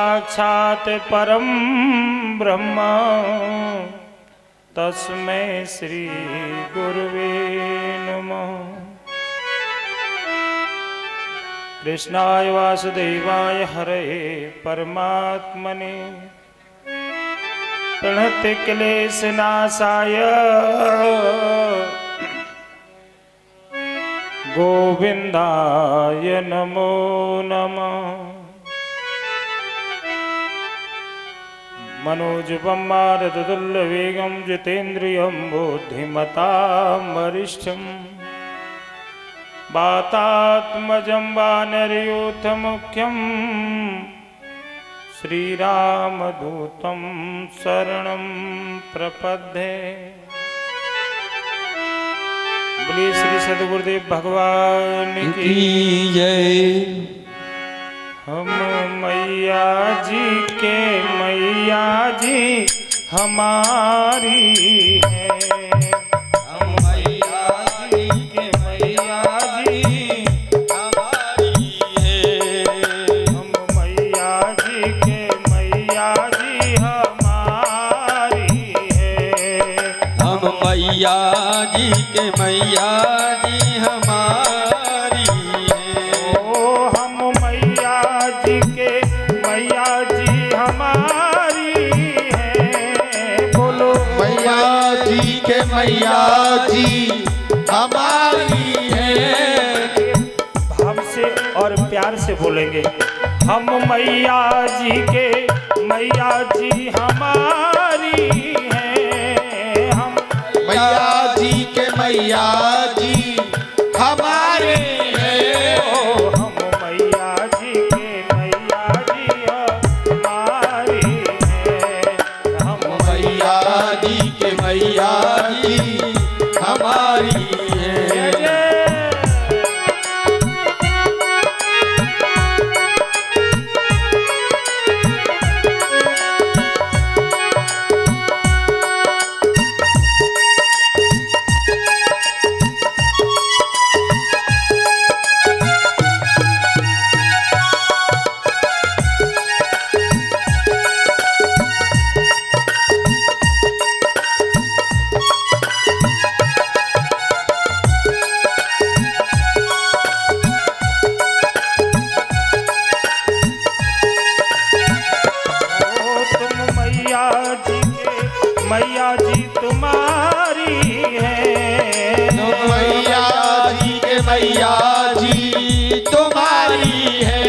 साक्षात् परम ब्रह्म तस्मै श्री गुरुवे नमः। कृष्णाय वासुदेवाय हरे परमात्मने प्रणतक्लेशनाशाय गोविंदाय नमो नमः। मनोजवं मारुततुल्यवेगं जितेन्द्रियं बुद्धिमतां वरिष्ठं वातात्मजं वानरयूथमुख्यं श्रीरामदूतं शरणं प्रपद्ये। बोलिए श्री सद्गुरुदेव भगवान की जय। हम मैया जी के मैया जी हमारी है। हम मैया जी के मैया जी हमारी है। हम मैया जी के मैया जी हमारी है। हम मैया जी के मैया जी हमारी है। ओ हम मैया जी के मैया जी हमारी है। बोलो मैया जी के मैया जी हमारी है। भाव से और प्यार से बोलेंगे। हम मैया जी के मैया जी हमारी हैं। हम मैया जी के मैया जी हमारे हैं। ओ हम मैया जी के मैया जी हमारी हैं। हम मैया जी के मैया जी हमारी है। मैया जी तुम्हारी है। मैया जी के मैया जी तुम्हारी है।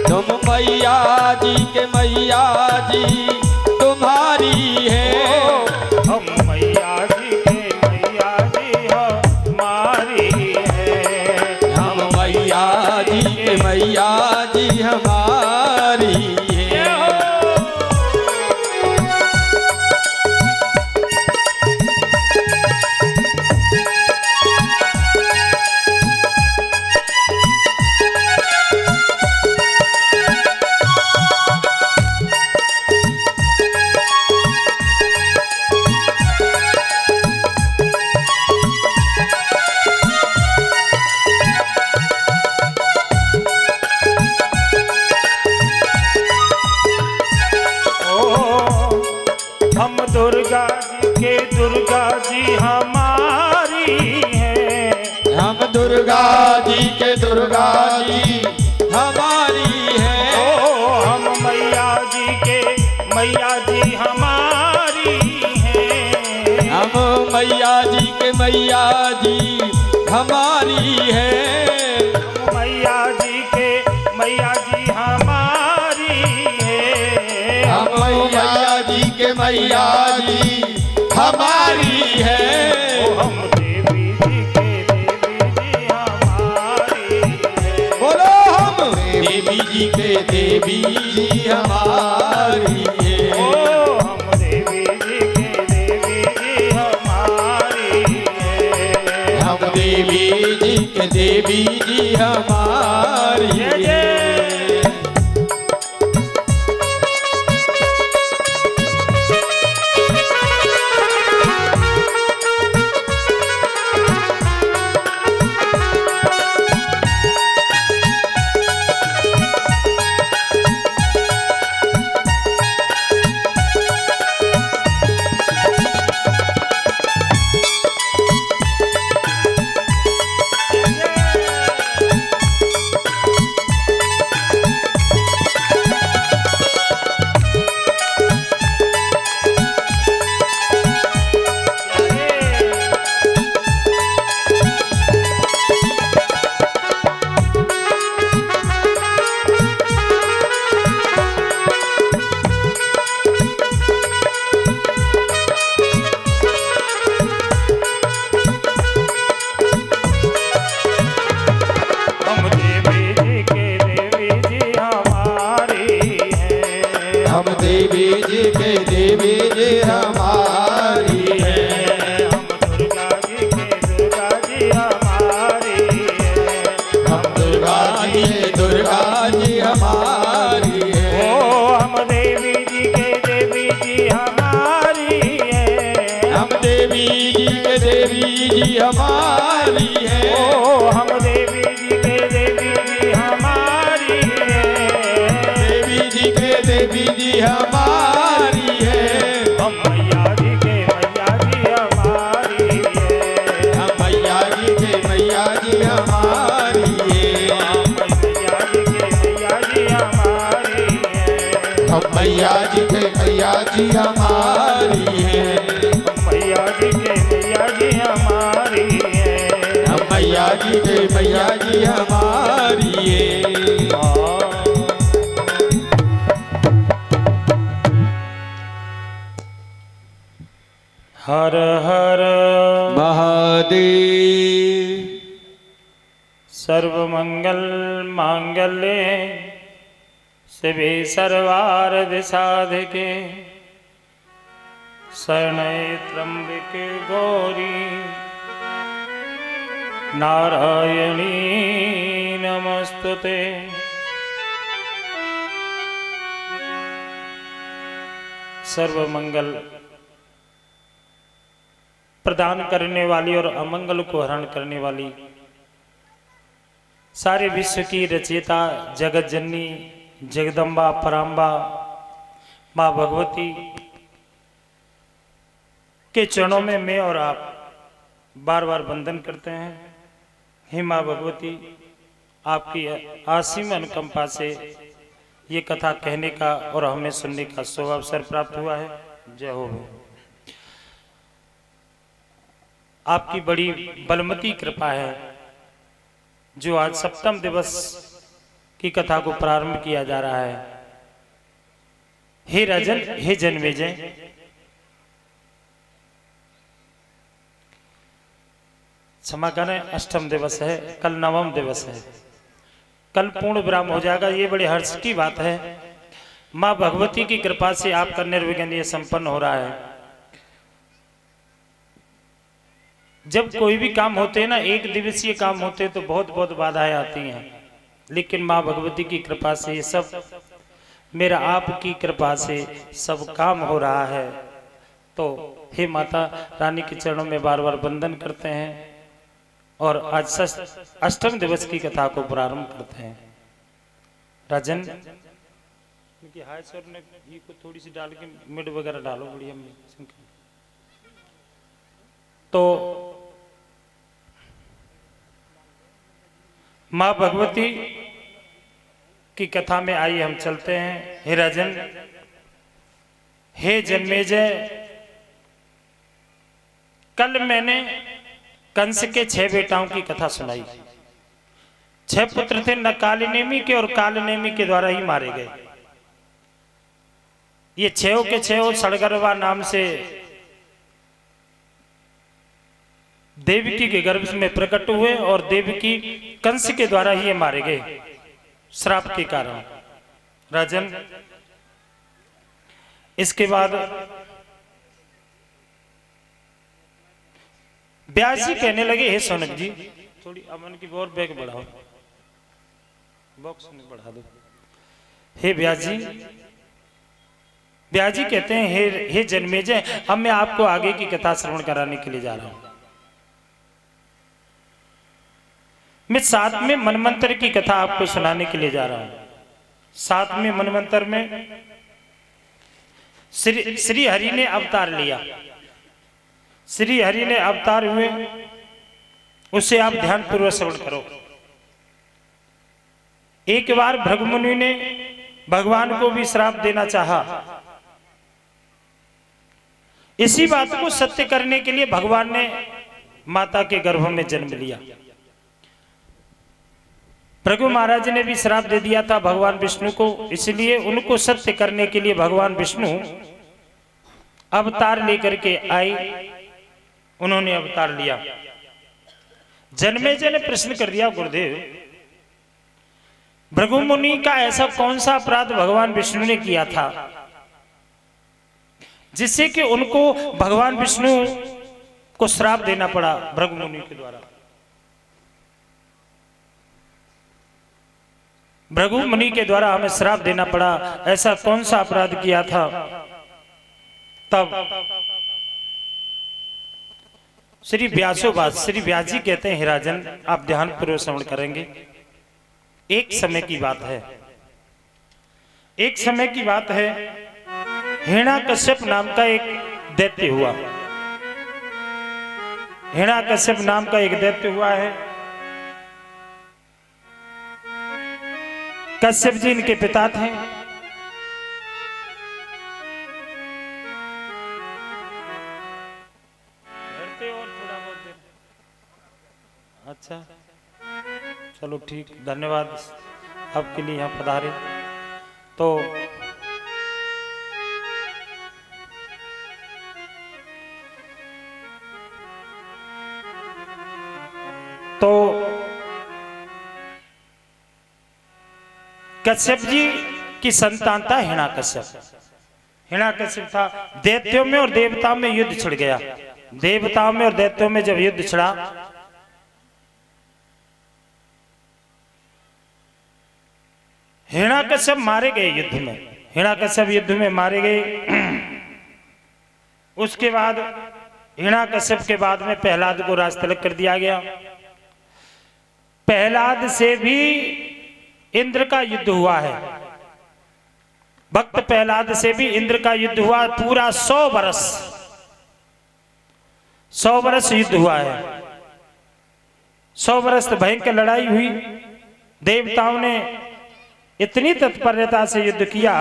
तुम मैया जी के मैया जी तुम्हारी है। हम मैया जी के मैया जी हमारी है। हम मैया जी के मैया जी हमारी है। हम दुर्गा जी के दुर्गा जी हमारी हैं। हम दुर्गा जी के दुर्गा जी हमारी है। ओ हम मैया जी के मैया जी हमारी हैं। हम मैया जी के मैया जी हमारी है। मैया जी के मैया जी हमारी है। हम मैया जी के मैया जी हमारी है। हम देवी जी के देवी जी हमारी है। बोलो हम देवी जी के देवी जी हमारी है। ओ हम देवी जी के देवी जी हमारी है। हम देवी जी के देवी जी हमारी है। है। ओ हम देवी जी के देवी जी हमारी है। देवी जी के देवी जी हमारी है। हम मैया जी के मैया जी हमारी है। हम मैया जी के मैया जी हमारी है। हम मैया जी के मैया जी हमारी है। हम मैया जी के मैया जी हमारी है। मैया जी के मैया जी हमारी है। हम मैया जी के मैया जी हमारी है। हर हर महादेव। सर्वमंगल मांगल्ये शिवे सर्वार्थ साधके शरणे त्र्यंबके गौरी नारायणी नमस्तुते। सर्वमंगल प्रदान करने वाली और अमंगल को हरण करने वाली, सारे विश्व की रचयिता जगत जननी जगदम्बा पराम्बा माँ भगवती के चरणों में मैं और आप बार बार वंदन करते हैं। हे माँ भगवती, आपकी असीम अनुकंपा से ये कथा कहने का और हमें सुनने का शुभ अवसर प्राप्त हुआ है। जय हो। आपकी बड़ी बलमती कृपा है जो आज सप्तम दिवस की कथा को प्रारंभ किया जा रहा है। हे राजन, हे जन्मेजय, क्षमा करें, अष्टम दिवस है, कल नवम दिवस है, कल पूर्ण विराम हो जाएगा। ये बड़े हर्ष की बात है। माँ भगवती की कृपा से आपका निर्विघ्न ये संपन्न हो रहा है। जब कोई भी काम होते हैं ना, एक दिवसीय काम होते हैं तो बहुत बहुत बाधाएं आती हैं, लेकिन माँ भगवती की कृपा से ये सब, मेरा आपकी कृपा से सब काम हो रहा है। तो हे माता रानी के चरणों में बार बार वंदन करते हैं और आज अष्टम दिवस की कथा को प्रारंभ करते हैं। राजन, हाय सर ने घी को थोड़ी सी डाल के मिड वगैरह डालो, बढ़िया में। तो माँ भगवती की कथा में आइए हम चलते हैं। हे राजन, हे जन्मेजय, कल मैंने कंस के 6 बेटाओं की कथा सुनाई। 6 पुत्र थे, न कालनेमी के और कालनेमी के द्वारा ही मारे गए। ये 6 के 6 सड़गरवा नाम से देवकी के गर्भ में प्रकट हुए और देवकी कंस के द्वारा ही ये मारे गए श्राप के कारण। राजन, इसके बाद व्यास जी कहने लगे, हे सौनक जी, थोड़ी अमन की और बैग बढ़ाओ, बॉक्स में बढ़ा दो। हे व्यास जी, व्यास जी कहते हैं, हे जन्मेजय, अब मैं आपको आगे की कथा श्रवण कराने के लिए जा रहा हूं। मैं 7वें मनमंत्र की कथा आपको सुनाने के लिए जा रहा हूं। 7वें मनमंत्र में श्री हरि ने अवतार लिया। श्री हरि ने अवतार हुए, उसे आप ध्यान पूर्वक श्रवण करो। एक बार भृगुमुनि ने भगवान को भी श्राप देना चाहा। इसी बात को सत्य करने के लिए भगवान ने माता के गर्भ में जन्म लिया। भृगु महाराज ने भी श्राप दे दिया था भगवान विष्णु को, इसलिए उनको सत्य करने के लिए भगवान विष्णु अवतार लेकर के आए। उन्होंने अवतार लिया। जन्मेजय ने प्रश्न कर दिया, गुरुदेव, भृगु मुनि का ऐसा कौन सा अपराध भगवान विष्णु ने किया था जिससे कि उनको भगवान विष्णु को श्राप देना पड़ा भृगु मुनि के द्वारा? भृगु मुनि के द्वारा हमें श्राप देना पड़ा, ऐसा कौन सा अपराध किया था? तब श्री व्यासोवाद, श्री व्यास जी कहते हैं, हे राजन आप ध्यान पूर्वक श्रवण करेंगे। एक समय की बात है, एक समय की बात है, हिरण्याकश्यप नाम का एक दैत्य हुआ। हिरण्याकश्यप नाम का एक दैत्य हुआ है। कश्यप जी इनके पिता थे। और थोड़ा बहुत देर। अच्छा चलो ठीक, धन्यवाद आपके लिए यहाँ पधारे। तो कश्यप जी की संतान था हिरण्याकश्यप। हिरण्याकश्यप था। दैत्यों में और देवताओं में युद्ध छिड़ गया। देवताओं में और दैत्यों में जब युद्ध छिड़ा, हिरण्याकश्यप मारे गए युद्ध में। हिरण्याकश्यप युद्ध में मारे गए। उसके बाद हिरण्याकश्यप के बाद में प्रहलाद को राज तिलक कर दिया गया। प्रहलाद से भी इंद्र का युद्ध हुआ है। भक्त प्रहलाद से भी इंद्र का युद्ध हुआ। पूरा 100 वर्ष युद्ध हुआ है। 100 वर्ष भयंकर लड़ाई हुई। देवताओं ने इतनी तत्परता से युद्ध किया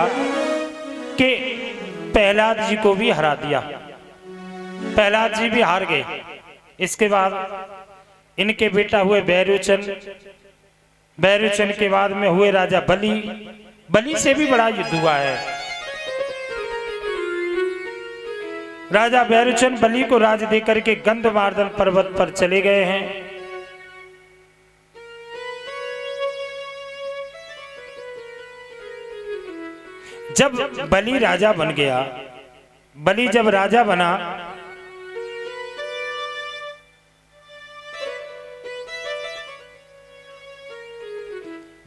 कि प्रहलाद जी को भी हरा दिया। प्रहलाद जी भी हार गए। इसके बाद इनके बेटा हुए भैरवचन। भैरवचन के बाद में हुए राजा बलि। बलि से भी बड़ा युद्ध हुआ है। राजा भैरवचन बलि को राज देकर के गंधमार्दन पर्वत पर चले गए हैं। जब बलि राजा बन गया, बलि जब राजा बना,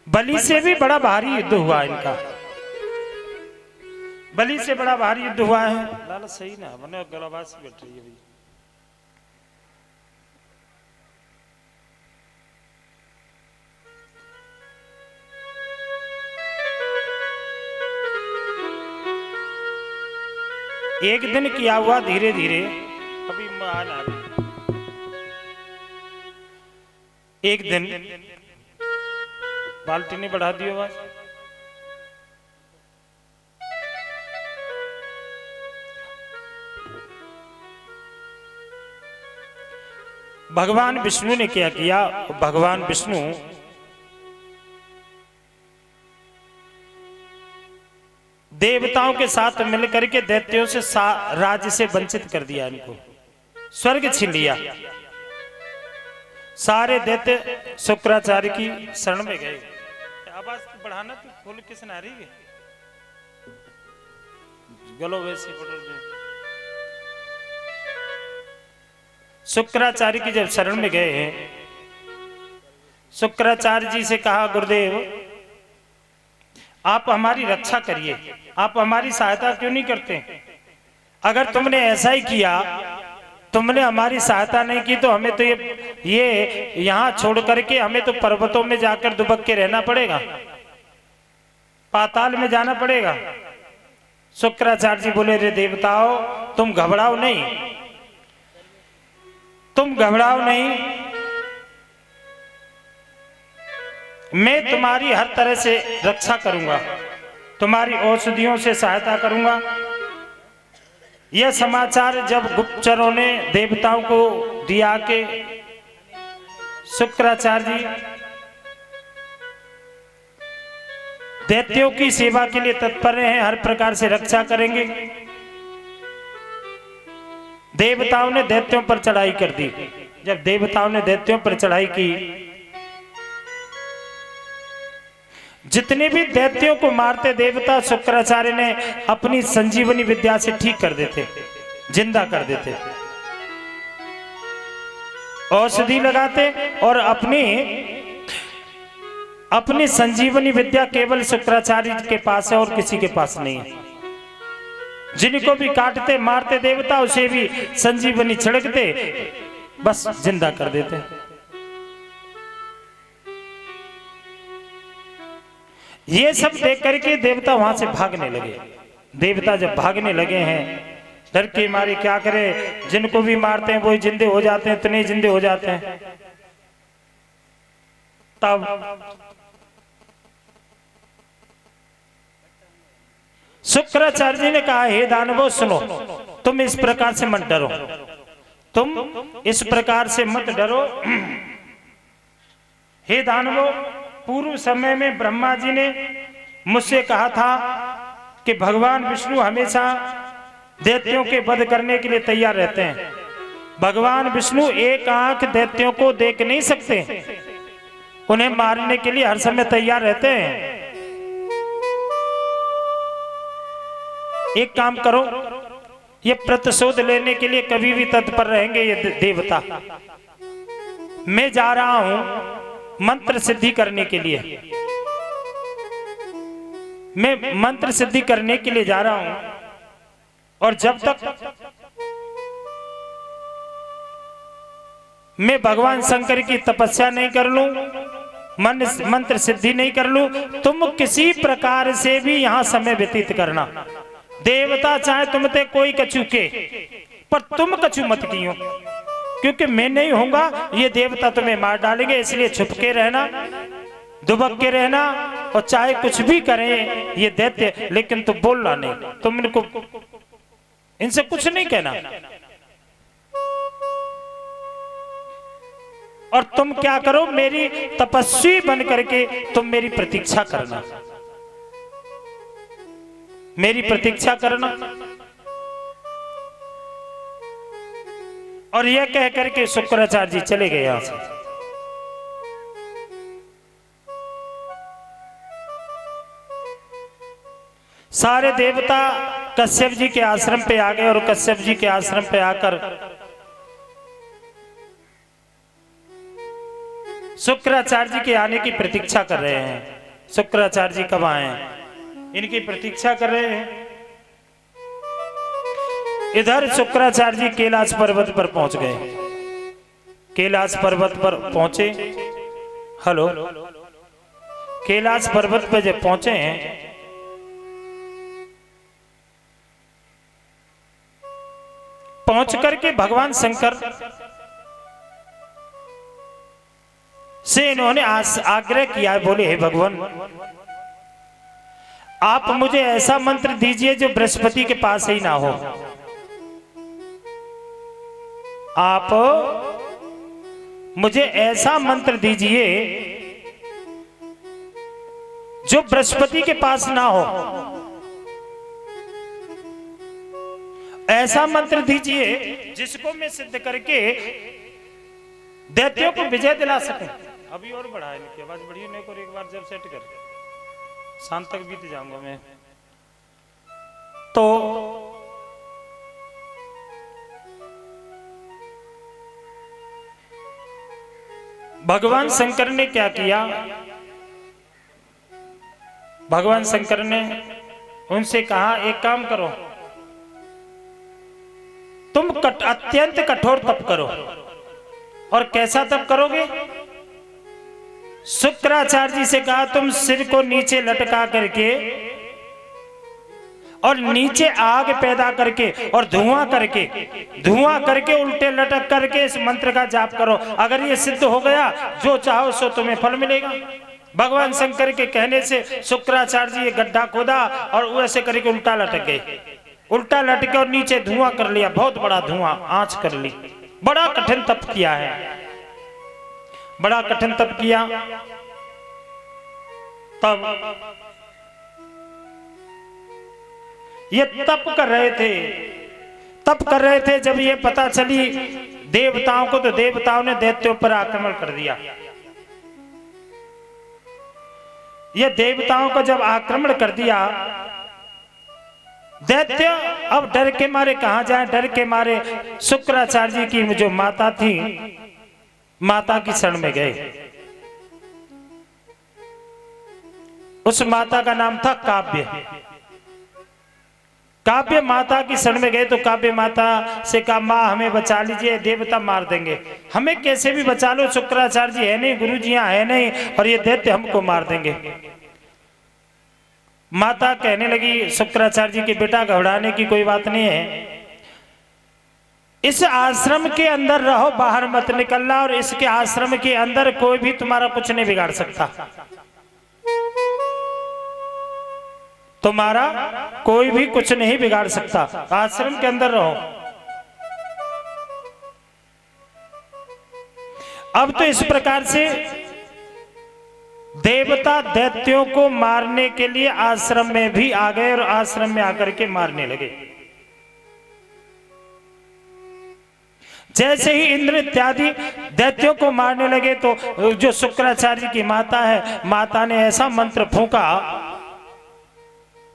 बलि से भी बड़ा भारी युद्ध हुआ इनका। बलि से बड़ा भारी युद्ध हुआ है। लाला सही ना मैंने गलाबाज से बैठ रही है भैया। एक दिन किया हुआ धीरे धीरे अभी माल आ रही। एक दिन बाल्टी ने बढ़ा दियो आवाज। भगवान विष्णु ने क्या किया? भगवान विष्णु देवताओं के साथ मिलकर के दैत्यों से राज्य से वंचित कर दिया। इनको स्वर्ग छीन लिया। सारे दैत्य शुक्राचार्य की शरण में गए। आवाज बढ़ाना तो फुल किस ना रही है। गलो वैसे शुक्राचार्य की जब शरण में गए हैं, शुक्राचार्य जी से कहा, गुरुदेव आप हमारी रक्षा करिए, आप हमारी सहायता क्यों नहीं करते? अगर तुमने ऐसा ही किया, तुमने हमारी सहायता नहीं की तो हमें तो ये यहाँ छोड़ करके हमें तो पर्वतों में जाकर दुबक के रहना पड़ेगा, पाताल में जाना पड़ेगा। शुक्राचार्य जी बोले, रे देवताओं तुम घबराओ नहीं, तुम घबराओ नहीं, मैं तुम्हारी हर तरह से रक्षा करूंगा, तुम्हारी औषधियों से सहायता करूंगा। यह समाचार जब गुप्तचरों ने देवताओं को दिया कि शुक्राचार्य जी दैत्यों की सेवा के लिए तत्पर हैं, हर प्रकार से रक्षा करेंगे, देवताओं ने दैत्यों पर चढ़ाई कर दी। जब देवताओं ने दैत्यों पर चढ़ाई की, जितने भी दैत्यों को मारते देवता शुक्राचार्य ने अपनी संजीवनी विद्या से ठीक कर देते, जिंदा कर देते, औषधि लगाते और अपनी संजीवनी विद्या केवल शुक्राचार्य के पास है और किसी के पास नहीं है। जिनको भी काटते मारते देवता, उसे भी संजीवनी छिड़कते बस जिंदा कर देते हैं। ये सब देख करके देवता वहां से भागने लगे। देवता जब भागने लगे हैं, डर के मारे क्या करे, जिनको भी मारते हैं वो जिंदे हो जाते हैं, इतने जिंदे हो जाते हैं। तब शुक्राचार्य जी ने कहा, हे दानवों सुनो, तुम इस प्रकार से मत डरो, तुम इस प्रकार से मत डरो। हे दानवों, पूर्व समय में ब्रह्मा जी ने मुझसे कहा था कि भगवान विष्णु हमेशा दैत्यों के वध करने के लिए तैयार रहते हैं। भगवान विष्णु एक आंख दैत्यों को देख नहीं सकते, उन्हें मारने के लिए हर समय तैयार रहते हैं। एक काम करो, ये प्रतिशोध लेने के लिए कभी भी तत्पर रहेंगे ये देवता। मैं जा रहा हूं मंत्र सिद्धि करने के लिए, मैं मंत्र सिद्धि करने के लिए जा रहा हूं, और जब तक मैं भगवान शंकर की तपस्या नहीं कर लूं, मंत्र सिद्धि नहीं कर लूं, तुम किसी प्रकार से भी यहां समय व्यतीत करना। देवता चाहे तुमते कोई कछु के, पर तुम कछु मत कियो, क्योंकि मैं नहीं होऊंगा, ये देवता तुम्हें मार डालेंगे। इसलिए छुप के रहना, दुबक के रहना, और चाहे कुछ भी करें ये दैत्य, लेकिन तुम बोलना नहीं, तुम इनको इनसे कुछ नहीं कहना। और तुम क्या करो, मेरी तपस्वी बन करके तुम मेरी प्रतीक्षा करना, मेरी प्रतीक्षा करना। और यह कह करके शुक्राचार्य जी चले गए यहां से। सारे देवता कश्यप जी के आश्रम पे आ गए, और कश्यप जी के आश्रम पे आकर शुक्राचार्य जी के आने की प्रतीक्षा कर रहे हैं। शुक्राचार्य जी कब आए, इनकी प्रतीक्षा कर रहे हैं। इधर शुक्राचार्य जी कैलाश पर्वत पर पहुंच गए। कैलाश पर्वत पर पहुंचे, हेलो, कैलाश पर्वत पर जब पहुंचे हैं, पहुंच करके भगवान शंकर से इन्होंने आग्रह किया है। बोले, हे भगवान, आप मुझे ऐसा मंत्र दीजिए जो बृहस्पति के पास ही ना हो। आप मुझे ऐसा मंत्र दीजिए जो बृहस्पति के पास ना हो। ऐसा मंत्र दीजिए जिसको मैं सिद्ध करके दैत्यों को विजय दिला सकूं। अभी और बढ़ा है, इनकी आवाज बढ़ी नहीं, को एक बार जब सेट कर शाम तक बीत जाऊंगा मैं। तो भगवान शंकर ने क्या किया, भगवान शंकर ने उनसे कहा, एक काम करो, तुम अत्यंत कठोर तप करो। और कैसा तप करोगे? शुक्राचार्य जी से कहा, तुम सिर को नीचे लटका करके और नीचे आग पैदा करके और धुआं करके उल्टे लटक करके इस मंत्र का जाप करो। अगर ये सिद्ध हो गया, जो चाहो सो तुम्हें फल मिलेगा। भगवान शंकर के कहने से शुक्राचार्य जी ये गड्ढा खोदा और वैसे करके उल्टा लटक गए। उल्टा लटके और नीचे धुआं कर लिया, बहुत बड़ा धुआं, आंच कर ली। बड़ा कठिन तप किया है, बड़ा कठिन तप किया। तब ये तप कर रहे थे, जब ये पता चली देवताओं को, तो देवताओं ने दैत्यों पर आक्रमण कर दिया। ये देवताओं को जब आक्रमण कर दिया, दैत्य अब डर के मारे कहां जाए, डर के मारे शुक्राचार्य जी की जो माता थी, माता की शरण में गए। उस माता का नाम था काव्य। काव्य माता की शरण में गए तो काव्य माता से कहा माँ हमें बचा लीजिए, देवता मार देंगे, हमें कैसे भी बचा लो, शुक्राचार्य जी है नहीं, गुरु जी यहाँ है नहीं, और ये दैत्य हमको मार देंगे। माता कहने लगी शुक्राचार्य जी के बेटा घबराने की कोई बात नहीं है, इस आश्रम के अंदर रहो, बाहर मत निकलना, और इसके आश्रम के अंदर कोई भी तुम्हारा कुछ नहीं बिगाड़ सकता, तुम्हारा कोई भी कुछ नहीं बिगाड़ सकता, आश्रम के अंदर रहो। अब तो इस प्रकार से देवता दैत्यों को मारने के लिए आश्रम में भी आ गए और आश्रम में आकर के मारने लगे। जैसे ही इंद्र इत्यादि दैत्यों को मारने लगे तो जो शुक्राचार्य की माता है, माता ने ऐसा मंत्र फूंका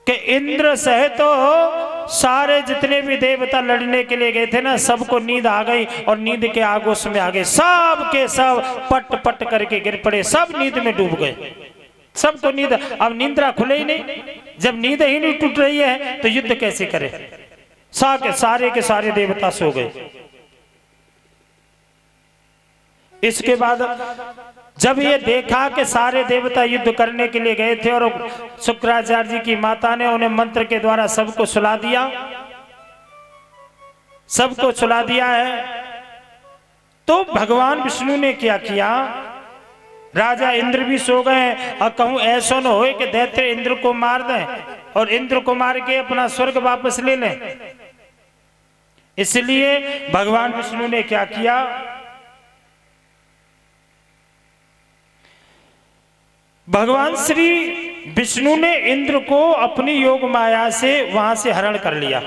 कि इंद्र सहित तो सारे जितने भी देवता लड़ने के लिए गए थे ना, सबको नींद आ गई और नींद के आगोश में आ गए, सब के सब पट पट करके गिर पड़े, सब नींद में डूब गए, सबको नींद। अब निंद्रा खुले ही नहीं, जब नींद ही नहीं टूट रही है तो युद्ध कैसे करे, सारे के सारे देवता सो गए। इसके बाद जब ये देखा कि सारे देवता युद्ध करने के लिए गए थे और शुक्राचार्य जी की माता ने उन्हें मंत्र के द्वारा सबको सुला दिया, सबको सुला दिया है, तो भगवान विष्णु ने क्या किया, राजा इंद्र भी सो गए, और कहूं ऐसा न हो कि दैत्य इंद्र को मार दें और इंद्र को मार के अपना स्वर्ग वापस ले लें, इसलिए भगवान विष्णु ने क्या किया, भगवान श्री विष्णु ने इंद्र को अपनी योग माया से वहां से हरण कर लिया।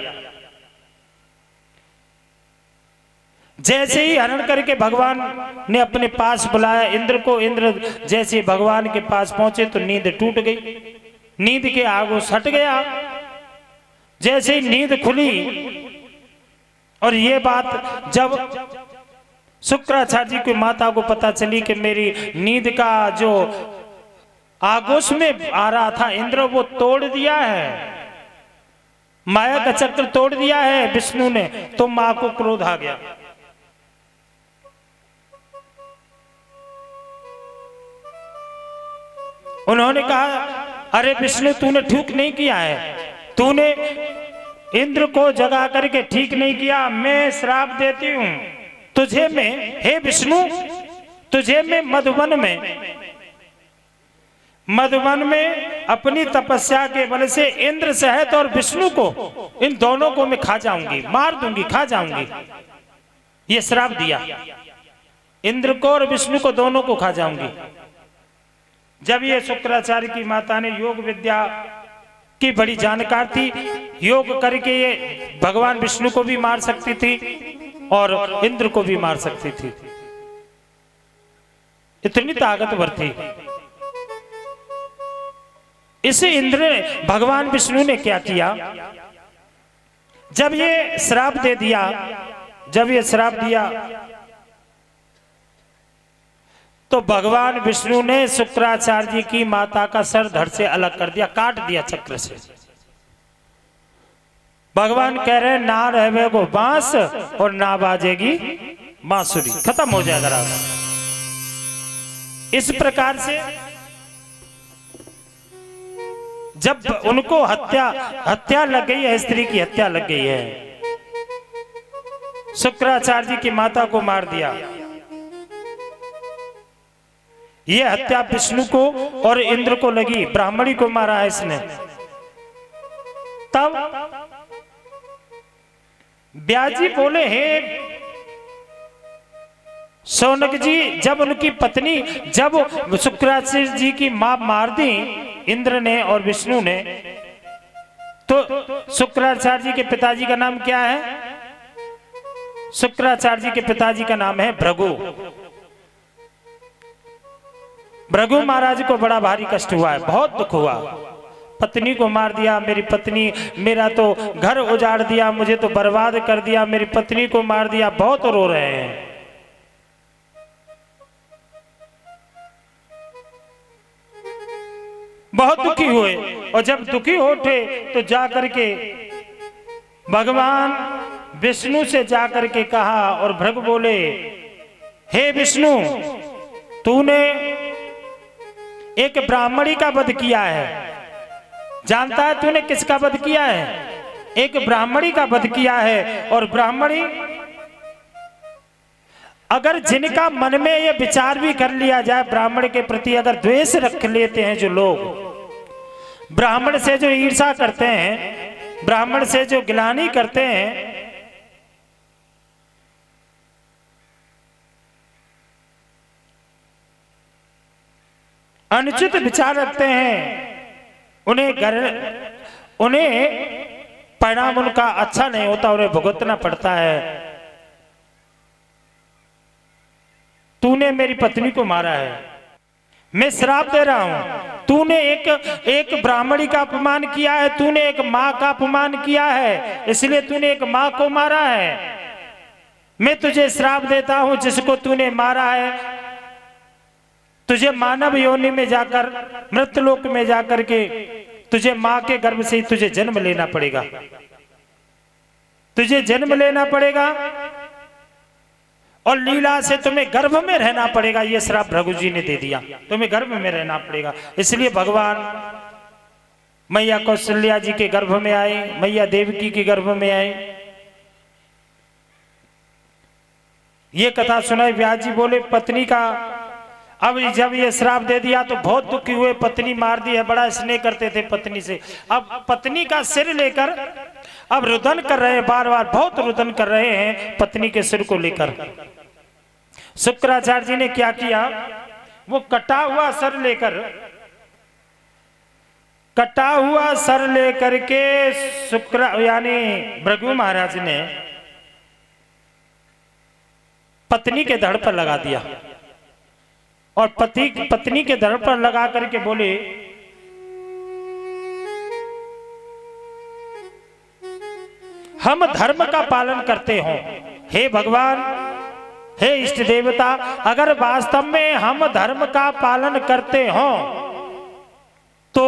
जैसे ही हरण करके भगवान ने अपने पास बुलाया इंद्र को, इंद्र जैसे भगवान के पास पहुंचे तो नींद टूट गई, नींद के आगोश हट गया। जैसे ही नींद खुली और ये बात जब शुक्राचार्य जी की माता को पता चली कि मेरी नींद का जो आगोश में आ रहा था इंद्र, वो तोड़ दिया है, माया का चक्र तोड़ दिया है विष्णु ने, तो मां को क्रोध आ गया। उन्होंने कहा अरे विष्णु तूने ठीक नहीं किया है, तूने इंद्र को जगा करके ठीक नहीं किया, मैं श्राप देती हूं तुझे में, हे विष्णु तुझे में मधुवन में अपनी तपस्या के बल से इंद्र सहित और विष्णु को, इन दोनों को मैं खा जाऊंगी, मार दूंगी, खा जाऊंगी, ये श्राप दिया, इंद्र को और विष्णु को दोनों को खा जाऊंगी। जब ये शुक्राचार्य की माता ने योग विद्या की बड़ी जानकार थी, योग करके ये भगवान विष्णु को भी मार सकती थी और इंद्र को भी मार सकती थी, इतनी ताकतवर थी। इसे इंद्र ने, भगवान विष्णु ने क्या किया, जब ये श्राप दे दिया, जब ये श्राप दिया तो भगवान विष्णु ने शुक्राचार्य जी की माता का सर धड़ से अलग कर दिया, काट दिया चक्र से। भगवान कह रहे ना रहे को बांस और ना बाजेगी बांसुरी, खत्म हो जाएगा राग। इस प्रकार से जब उनको हत्या लग गई है, स्त्री की हत्या लग गई है, शुक्राचार्य जी की माता को मार दिया, ये हत्या विष्णु को और इंद्र को लगी, ब्राह्मणी को मारा है इसने। तब ब्याजी बोले हे शौनक जी, जब उनकी पत्नी, जब शुक्राचार्य जी की मां मार दी इंद्र ने और विष्णु ने, तो शुक्राचार्य जी के पिताजी का नाम क्या है, शुक्राचार्य जी के पिताजी का नाम है भृगु। भृगु महाराज को बड़ा भारी कष्ट हुआ है, बहुत दुख हुआ, पत्नी को मार दिया, मेरी पत्नी, मेरा तो घर उजाड़ दिया, मुझे तो बर्बाद कर दिया, मेरी पत्नी को मार दिया, बहुत रो रहे हैं। बहुत दुखी हुए, और जब दुखी उठे तो जा करके भगवान विष्णु से जाकर के कहा और भृगु बोले, हे विष्णु, तूने एक ब्राह्मणी का वध किया है। जानता है तूने किसका वध किया है? एक ब्राह्मणी का वध किया है। और ब्राह्मणी, अगर जिनका मन में ये विचार भी कर लिया जाए, ब्राह्मण के प्रति अगर द्वेष रख लेते हैं जो लोग, ब्राह्मण से जो ईर्ष्या करते हैं, ब्राह्मण से जो गिलानी करते हैं, अनुचित विचार रखते हैं, उन्हें परिणाम उनका अच्छा नहीं होता, उन्हें भुगतना पड़ता है। तूने मेरी पत्नी को मारा है, मैं श्राप दे रहा हूं। तूने एक ब्राह्मणी का अपमान किया है, तूने एक मां का अपमान किया है, इसलिए तूने एक मां को मारा है। मैं तुझे श्राप देता हूं, जिसको तूने मारा है, तुझे मानव योनि में जाकर, मृतलोक में जाकर के तुझे मां के गर्भ से ही तुझे जन्म लेना पड़ेगा, तुझे जन्म लेना पड़ेगा और लीला से तुम्हें गर्भ में रहना पड़ेगा। यह श्राप भृगु जी ने दे दिया, तुम्हें गर्भ में रहना पड़ेगा। इसलिए भगवान मैया कौशल्या जी के गर्भ में आए, मैया देवकी के गर्भ में आए। ये कथा सुनाई, व्यास जी बोले पत्नी का, अब जब ये श्राप दे दिया तो बहुत दुखी हुए, पत्नी मार दी है, बड़ा स्नेह करते थे पत्नी से। अब पत्नी का सिर लेकर अब रुदन कर रहे हैं, बार बार बहुत रुदन कर रहे हैं पत्नी के सिर को लेकर। शुक्राचार्य जी ने क्या किया, वो कटा हुआ सर लेकर के शुक्र यानी भृगु महाराज ने पत्नी के धड़ पर लगा दिया और पत्नी के धड़ पर लगा करके बोले, हम धर्म का पालन करते हो। हे भगवान, हे इष्ट देवता, अगर वास्तव में हम धर्म का पालन करते हो तो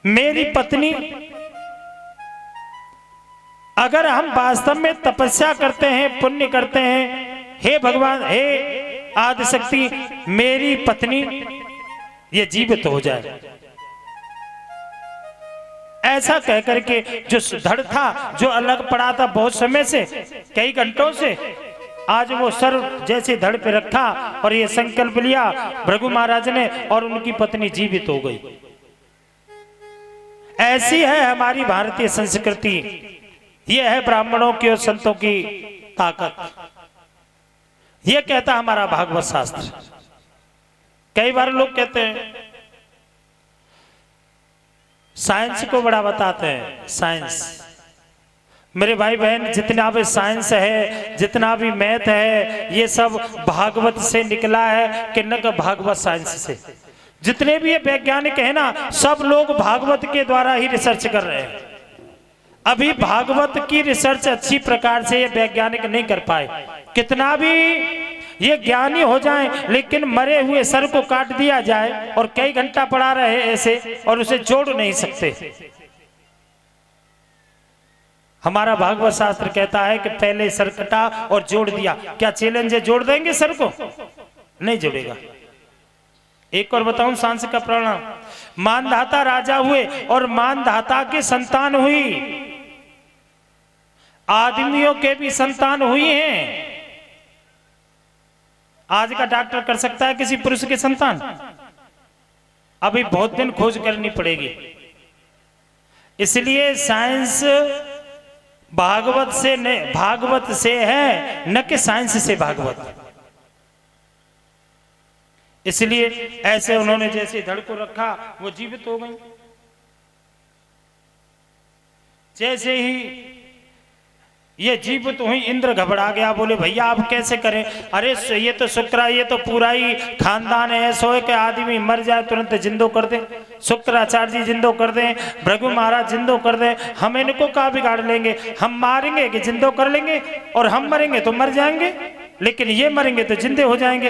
मेरी पत्नी, अगर हम वास्तव में तपस्या करते हैं, पुण्य करते हैं, हे भगवान, हे आदिशक्ति, मेरी पत्नी ये जीवित हो जाए। ऐसा कहकर के जो धड़ था, जो अलग पड़ा था बहुत समय से, कई घंटों से, आज वो सर जैसे धड़ पे रखा और ये संकल्प लिया भृगु महाराज ने, और उनकी पत्नी जीवित हो गई। ऐसी है हमारी भारतीय संस्कृति, ये है ब्राह्मणों की और संतों की ताकत। ये कहता हमारा भागवत शास्त्र। कई बार लोग कहते हैं साइंस को बड़ा बताते हैं, साइंस। मेरे भाई बहन, जितना भी साइंस है, जितना भी मैथ है, ये सब भागवत से निकला है कि न भागवत साइंस से। जितने भी ये वैज्ञानिक है ना, सब लोग भागवत के द्वारा ही रिसर्च कर रहे हैं। अभी भागवत की रिसर्च अच्छी प्रकार से ये वैज्ञानिक नहीं कर पाए। कितना भी ये ज्ञानी हो जाएं, लेकिन मरे हुए सर को काट दिया जाए और कई घंटा पड़ा रहे ऐसे, और उसे जोड़ नहीं सकते। हमारा भागवत शास्त्र कहता है कि पहले सर कटा और जोड़ दिया। क्या चैलेंज है, जोड़ देंगे सर को? नहीं जोड़ेगा। एक और बताऊं सांस का प्रणाम। मानधाता राजा हुए और मानधाता की संतान हुई, आदमियों के भी संतान हुई हैं। आज का डॉक्टर कर सकता है किसी पुरुष के संतान? अभी बहुत दिन खोज करनी पड़ेगी। इसलिए साइंस भागवत से है, न कि साइंस से भागवत। इसलिए ऐसे उन्होंने जैसे धड़ को रखा, वो जीवित हो गई। जैसे ही ये जीवित हुई, इंद्र घबरा गया, बोले भैया आप कैसे करें? अरे ये तो शुक्र, ये तो पूरा ही खानदान है, सोए के आदमी मर जाए तुरंत जिंदो कर दे। शुक्राचार्य जी जिंदो कर दें, भृगु महाराज जिंदो कर दें, हम इनको क्या बिगाड़ लेंगे? हम मारेंगे कि जिंदो कर लेंगे, और हम मरेंगे तो मर जाएंगे, लेकिन ये मरेंगे तो जिंदे हो जाएंगे।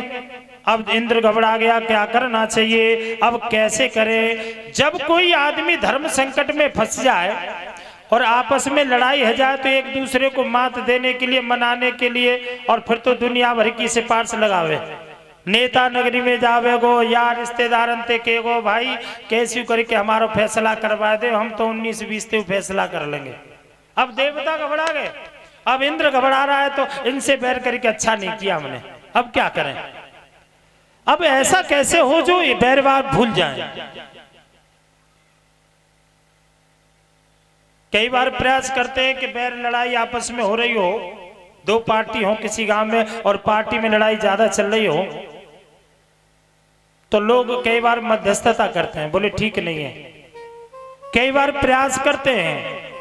अब इंद्र घबरा गया, क्या करना चाहिए, अब कैसे करे। जब कोई आदमी धर्म संकट में फंस जाए और आपस में लड़ाई हो जाए तो एक दूसरे को मात देने के लिए, मनाने के लिए, और फिर तो दुनिया भर की सिफारिश लगावे। नेता नगरी में जावे गो या रिश्तेदारन ते के गो भाई कैसी करके हमारा फैसला करवा दे, हम तो 19-20 ते फैसला कर लेंगे। अब देवता घबरा गए, अब इंद्र घबरा रहा है तो इनसे बैर करके अच्छा नहीं किया हमने, अब क्या करें। अब ऐसा कैसे हो जो ये बैरवार भूल जाए। कई बार प्रयास करते हैं कि बैर लड़ाई आपस में हो रही हो, दो पार्टी हो किसी गांव में और पार्टी में लड़ाई ज्यादा चल रही हो, तो लोग कई बार मध्यस्थता करते हैं, बोले ठीक नहीं है। कई बार प्रयास करते हैं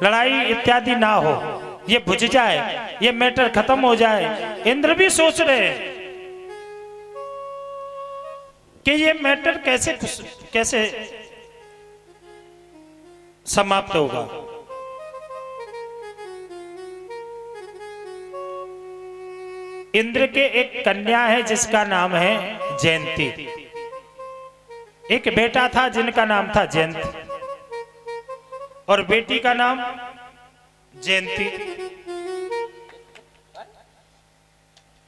लड़ाई इत्यादि ना हो, ये बुझ जाए, ये मैटर खत्म हो जाए। इंद्र भी सोच रहे हैं कि ये मैटर कैसे समाप्त होगा। इंद्र के एक कन्या है जिसका नाम है जयंती, एक बेटा था जिनका नाम था जयंत और बेटी का नाम जयंती।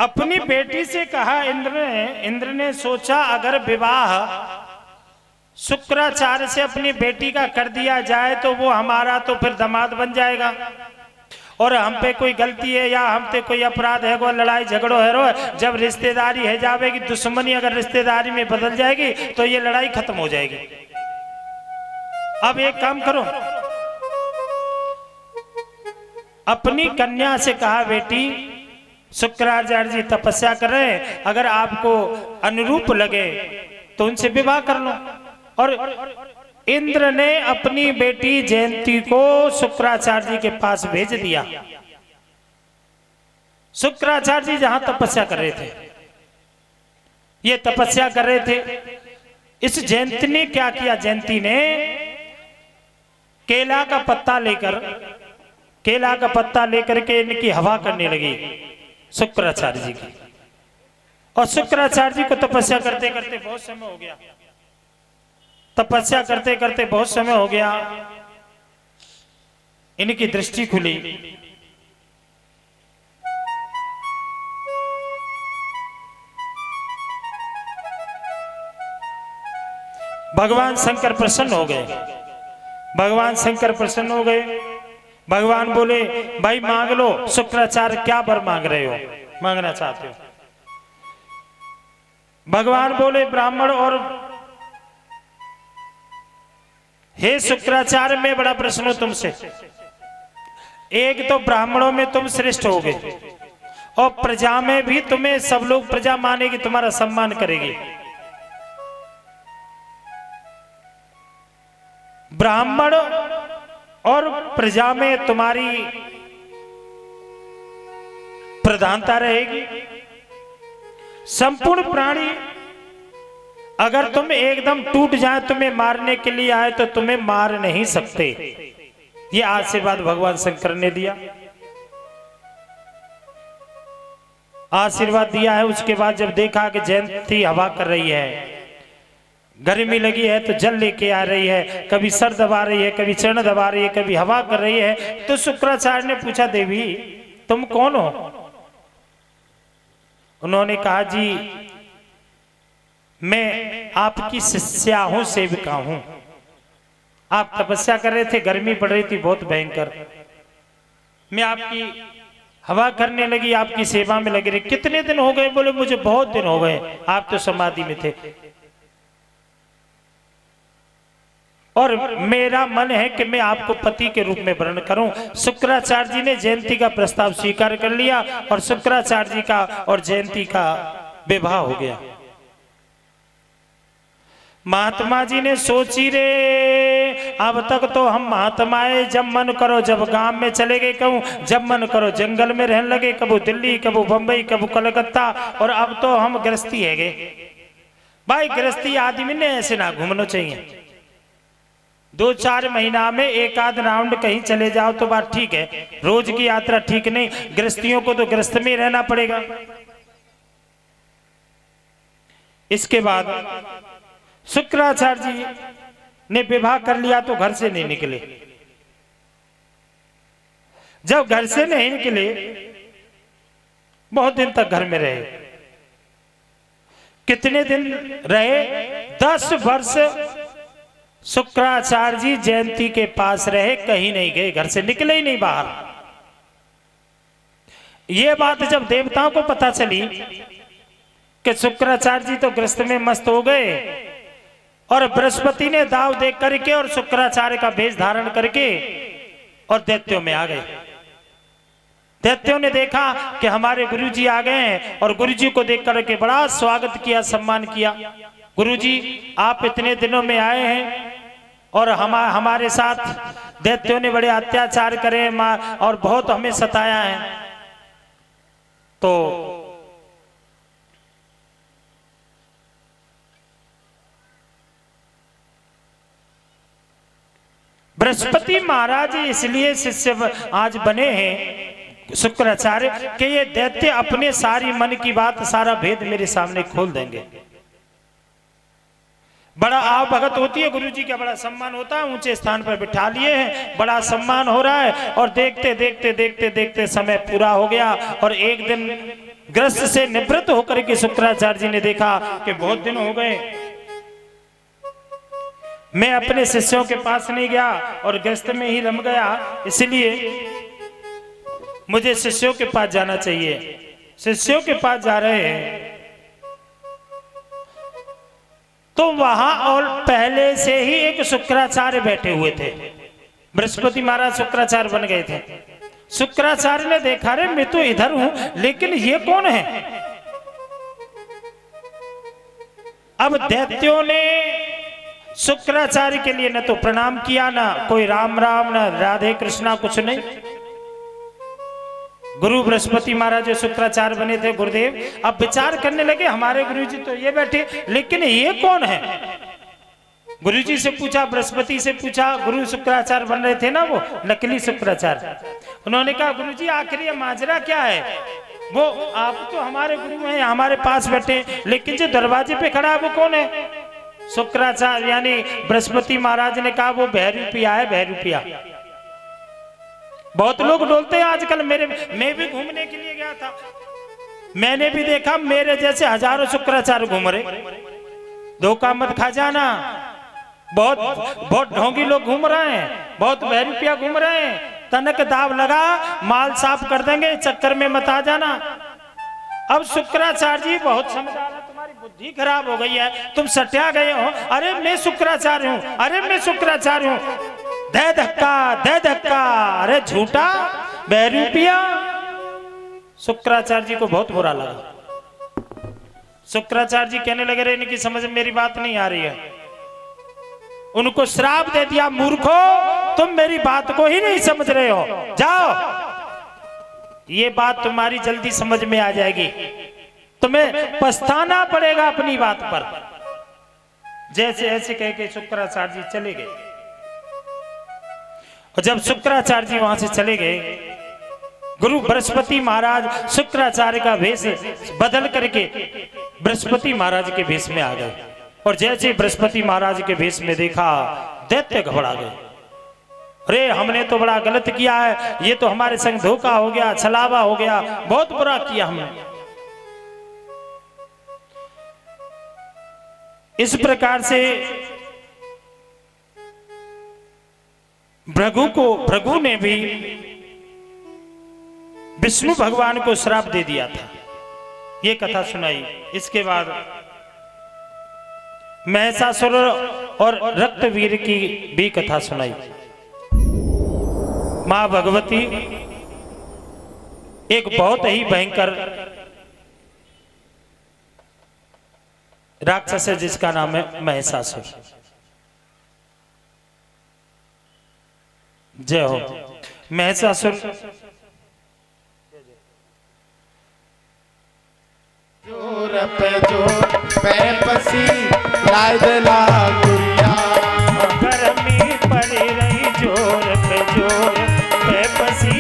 अपनी बेटी से कहा इंद्र ने सोचा अगर विवाह शुक्राचार्य से अपनी बेटी का कर दिया जाए तो वो हमारा तो फिर दामाद बन जाएगा, और हम पे कोई गलती है या हम पे कोई अपराध है, वो लड़ाई झगड़ो है रो, जब रिश्तेदारी है जाएगी, दुश्मनी अगर रिश्तेदारी में बदल जाएगी तो ये लड़ाई खत्म हो जाएगी। अब एक काम करो, अपनी कन्या से कहा बेटी शुक्राचार्य जी तपस्या कर रहे हैं, अगर आपको अनुरूप लगे तो उनसे विवाह कर लो। और इंद्र ने अपनी बेटी जयंती को शुक्राचार्य जी के पास भेज दिया। शुक्राचार्य जी जहां तपस्या कर रहे थे, ये तपस्या कर रहे थे, इस जयंती ने क्या किया, जयंती ने केला का पत्ता लेकर के इनकी हवा करने लगी शुक्राचार्य जी की। और शुक्राचार्य जी को तपस्या करते करते बहुत समय हो गया, तपस्या करते करते बहुत समय हो गया, इनकी दृष्टि खुली। भगवान शंकर प्रसन्न हो गए, भगवान शंकर प्रसन्न हो गए। भगवान बोले भाई मांग लो, शुक्राचार्य क्या वर मांग रहे हो, मांगना चाहते हो। भगवान बोले ब्राह्मण और हे शुक्राचार्य मैं बड़ा प्रश्न हूं तुमसे, एक तो ब्राह्मणों में तुम श्रेष्ठ होगे और प्रजा में भी तुम्हें सब लोग प्रजा मानेगी, तुम्हारा सम्मान करेगी। ब्राह्मण और प्रजा में तुम्हारी प्रधानता रहेगी। संपूर्ण प्राणी अगर तुम एकदम टूट जाए, तुम्हें मारने के लिए आए तो तुम्हें मार नहीं सकते। ये आशीर्वाद भगवान शंकर ने दिया, आशीर्वाद दिया है। उसके बाद जब देखा कि जयंती हवा कर रही है, गर्मी लगी है तो जल लेके आ रही है, कभी सर दबा रही है, कभी चरण दबा रही है, कभी हवा कर रही है, तो शुक्राचार्य ने पूछा देवी तुम कौन हो। उन्होंने कहा जी मैं आपकी शिष्या हूं, सेविका हूं। आप तपस्या कर रहे थे, गर्मी पड़ रही थी बहुत भयंकर, मैं आपकी हवा करने लगी, आपकी सेवा में लगी रही। कितने दिन हो गए? बोले मुझे बहुत दिन हो गए, आप तो समाधि में थे और मेरा मन है कि मैं आपको पति के रूप में वर्ण करूं। शुक्राचार्य जी ने जयंती का प्रस्ताव स्वीकार कर लिया और शुक्राचार्य जी का और जयंती का विवाह हो गया। महात्मा जी ने सोची रे अब तक तो हम महात्माएं जब मन करो जब गांव में चले गए, कहूं जब मन करो जंगल में रहने लगे, कबू दिल्ली कबू बंबई कबू कलकत्ता, और अब तो हम गृहस्थी है गए। भाई गृहस्थी आदमी ने ऐसे ना घूमना चाहिए, 2-4 महीना में एक आध राउंड कहीं चले जाओ तो बात ठीक है, रोज की यात्रा ठीक नहीं। गृहस्थियों को तो गृहस्थ में रहना पड़ेगा। इसके बाद शुक्राचार्य जी ने विवाह कर लिया तो घर से नहीं निकले। जब घर से नहीं निकले बहुत दिन तक घर में रहे। कितने दिन रहे? 10 वर्ष शुक्राचार्य जी जयंती के पास रहे, कहीं नहीं गए, घर से निकले ही नहीं बाहर। ये बात जब देवताओं को पता चली कि शुक्राचार्य जी तो गृहस्थ में मस्त हो गए, और बृहस्पति ने दाव देख करके और शुक्राचार्य का भेष धारण करके और दैत्यों में आ गए। दैत्यों ने देखा कि हमारे गुरुजी आ गए हैं, और गुरुजी को देख करके बड़ा स्वागत किया, सम्मान किया। गुरुजी आप इतने दिनों में आए हैं और हमारे साथ दैत्यों ने बड़े अत्याचार करे और बहुत हमें सताया है। तो बृहस्पति महाराज इसलिए शिष्य आज बने हैं शुक्राचार्य कि ये दैत्य अपने सारी मन की बात, सारा भेद मेरे सामने खोल देंगे। बड़ा आव भगत होती है, गुरुजी का बड़ा सम्मान होता है, ऊंचे स्थान पर बिठा लिए हैं, बड़ा सम्मान हो रहा है। और देखते देखते देखते देखते समय पूरा हो गया, और एक दिन ग्रस्त से निवृत्त होकर के शुक्राचार्य जी ने देखा कि बहुत दिन हो गए, मैं अपने शिष्यों के पास नहीं गया और ग्रस्त में ही रम गया, इसलिए मुझे शिष्यों के पास जाना चाहिए। शिष्यों के पास जा रहे हैं तो वहां और पहले से ही एक शुक्राचार्य बैठे हुए थे। बृहस्पति महाराज शुक्राचार्य बन गए थे। शुक्राचार्य ने देखा, रे मैं तो इधर हूं, लेकिन ये कौन है? अब दैत्यों ने शुक्राचार्य के लिए न तो प्रणाम किया, ना कोई राम राम, न राधे कृष्णा, कुछ नहीं। गुरु बृहस्पति महाराज जो शुक्राचार्य बने थे गुरुदेव, अब विचार करने लगे हमारे गुरुजी तो ये बैठे, लेकिन ये कौन है? गुरुजी से पूछा, बृहस्पति से पूछा, गुरु शुक्राचार्य बन रहे थे ना वो नकली शुक्राचार्य। उन्होंने कहा गुरुजी आखिर ये माजरा क्या है? वो आप तो हमारे गुरु हैं, हमारे पास बैठे, लेकिन जो दरवाजे पे खड़ा है वो कौन है? शुक्राचार्य यानी बृहस्पति महाराज ने कहा वो बहरूपिया है, बहरूपिया। बहुत लोग डोलते हैं आजकल। मैं भी घूमने के लिए गया था, मैंने भी देखा मेरे जैसे हजारों शुक्राचार्य घूम रहे। धोखा मत खा जाना, बहुत ढोंगी लोग घूम रहे हैं, बहुत बहरूपिया घूम रहे हैं। तनक दाव लगा, माल साफ कर देंगे, चक्कर में मत आ जाना। अब शुक्राचार्य जी बहुत समझदार है, तुम्हारी बुद्धि खराब हो गई है, तुम सट्या गए हो। अरे मैं शुक्राचार्य हूं, अरे मैं शुक्राचार्य हूं। दे धक्का, अरे झूठा बहरूपिया। शुक्राचार्य जी को बहुत बुरा लगा। शुक्राचार्य जी कहने लगे, रे इनकी समझ में मेरी बात नहीं आ रही है। उनको श्राप दे दिया, मूर्खो तुम मेरी बात को ही नहीं समझ रहे हो, जाओ। ये बात तुम्हारी जल्दी समझ में आ जाएगी, तुम्हें पछताना पड़ेगा अपनी बात पर। जैसे ऐसे कह के शुक्राचार्य जी चले गए। और जब शुक्राचार्य जी वहां से चले गए, गुरु बृहस्पति महाराज शुक्राचार्य का भेष बदल करके बृहस्पति महाराज के भेष में आ गए। और जैसे बृहस्पति महाराज के भेष में देखा, दैत्य घबरा गए। अरे हमने तो बड़ा गलत किया है, ये तो हमारे संग धोखा हो गया, छलावा हो गया, बहुत बुरा किया हमने। इस प्रकार से भृगु ने भी विष्णु भगवान को श्राप दे दिया था। ये कथा सुनाई। इसके बाद महिषासुर और रक्तवीर की भी कथा सुनाई। मां भगवती एक बहुत ही भयंकर राक्षस है जिसका नाम है महिषासुर। जय हो। महिषासुर जोर पे जोर पे पसी लाए दिला गुड़िया, गर्मी पड़ी रही जोर पे पसी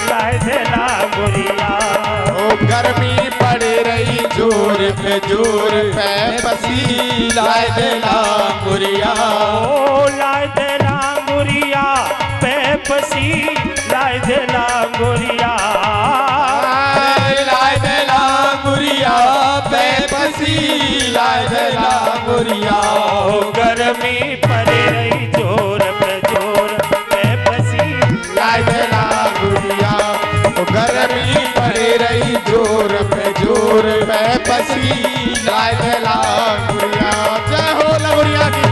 लाए दिला गुड़िया। ओ गर्मी पड़ रही जोर पे जोर पे पसी लाए दे लांगुरिया ओ लाए दे लांगुरिया पे पसी लाए दे लांगुरिया लाए दे लांगुरिया पे पसी लाए दे लांगुरिया गर्मी पड़े रही जोर पे पसी लाए दे लांगुरिया गर्मी पड़े रही जोर पे पसी लाए दे लांगुरिया। जय हो लंगुरिया की।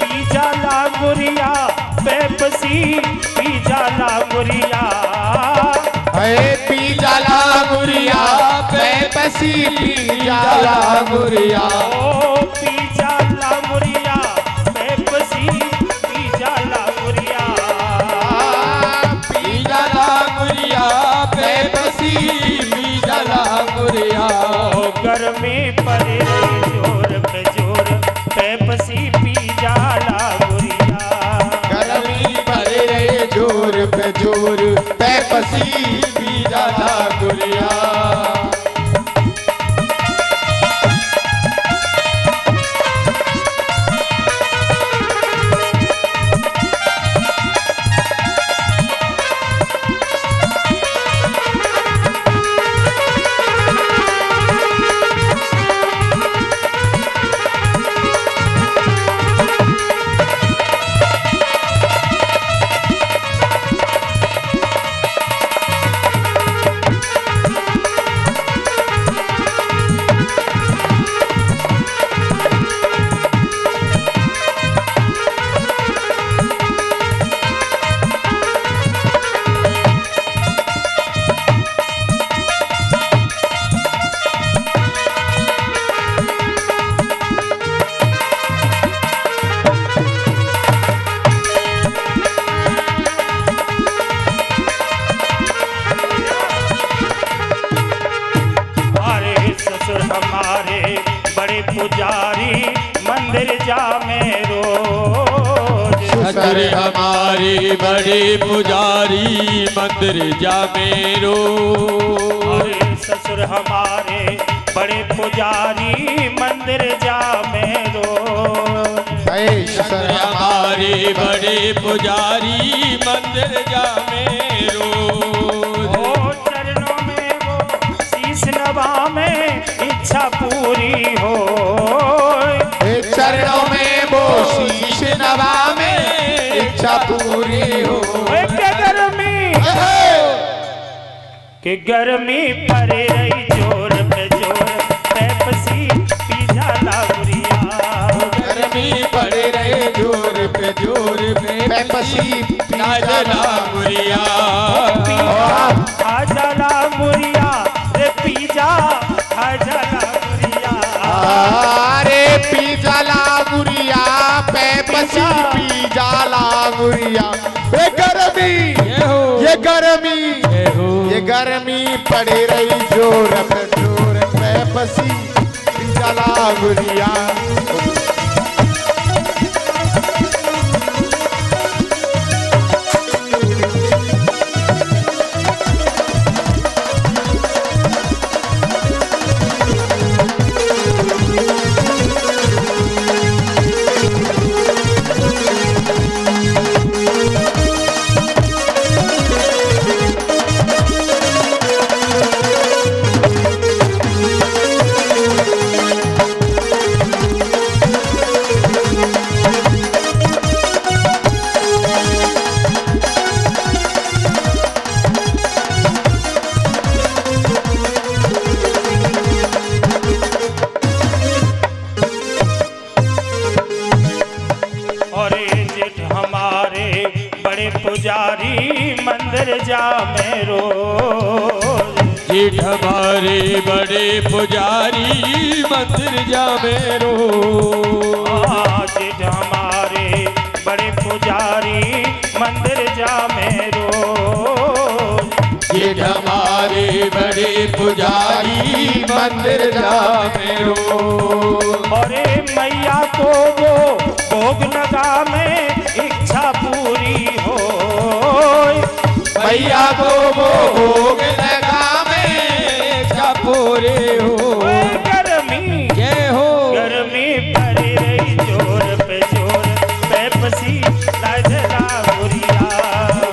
पी जाला गुरिया पे पसी पी जाला गुरिया पी जाला गुरिया पे पसी पी जाला गुरिया पी जाला गुरिया पे पसी पी जाला गुरिया गर्मी पड़े जोर पे पसी पी जाला गुरिया गर्मी पड़े रहे जोर पे पसी पी जाला गुरिया। पुजारी मंदिर जा में रोज ससुर हमारे बड़े पुजारी मंदिर जा में रोज ससुर हमारे बड़े पुजारी मंदिर जा में रोज ससुर हमारे बड़े पुजारी मंदिर जा में रोज चरणों में वो शीश नवा में इच्छा पूरी हो चरणों में वो शीश नवा में इच्छा पूरी हो कि गर्मी पड़े रही जोर पे पसी पी जाला गुरिया गर्मी पड़े रहे जोर पे पसी पी जाला गुरिया आ जाला गुरिया रे पी जा आ जाला गुरिया अरे पी जाला गुरिया पे पसी पी जाला गुरिया ये गर्मी पड़ी रही जोर पे पसी पी जाला गुरिया जामे रोज। जेठ हमारे बड़े पुजारी मंदिर जामे रोज। जेठ हमारे बड़े पुजारी मंदिर जामे रोज। जेठ हमारे बड़े पुजारी मंदिर जामे रोज। अरे मैया को वो भोग लगा में इच्छा पूरी हो। मैया को वो भोग लगा में इच्छा पूरे हो। गर्मी जय हो। गर्मी पड़ी रही जोर पे जोर, पेप्सी लाजला बुरिया।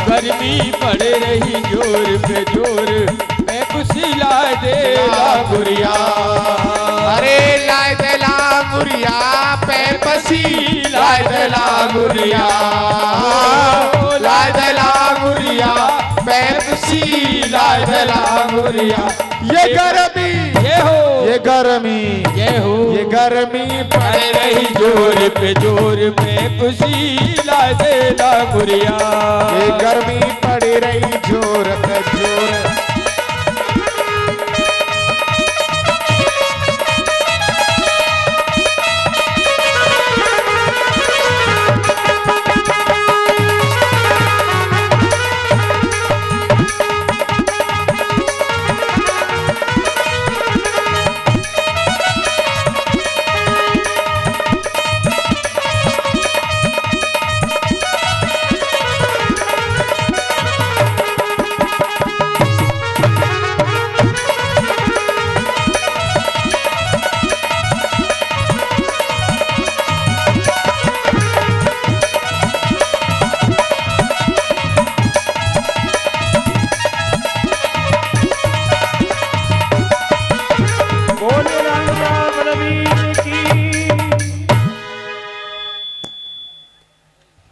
गर्मी पड़ रही जोर पे जोर, पेप्सी लाए दे गुरिया। अरे लाए दे गुरिया, पेप्सी लाए दे गुरिया। लाए दे गुरिया, पेप्सी लाए दे गुरिया। ये गर्मी, ये हो। ये गर्मी, ये हो। ये गर्मी पड़ रही जोर पे जोर, पेप्सी लाए दे गुरिया। ये गर्मी पड़ी रही जोर पे जोर।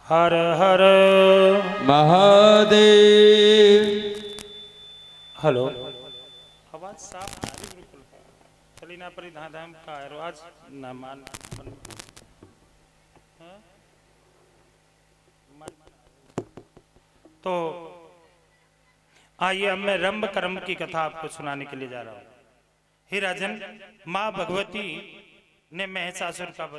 हर हर महादेव। हेलो, आवाज साफ आ रही बिल्कुल। चली ना परी धाम का है आज ना मान। तो आइए अब मैं रंभ कर्म की कथा आपको सुनाने के लिए जा रहा हूँ। हे राजन, माँ भगवती ने महिषासुर का वध किया।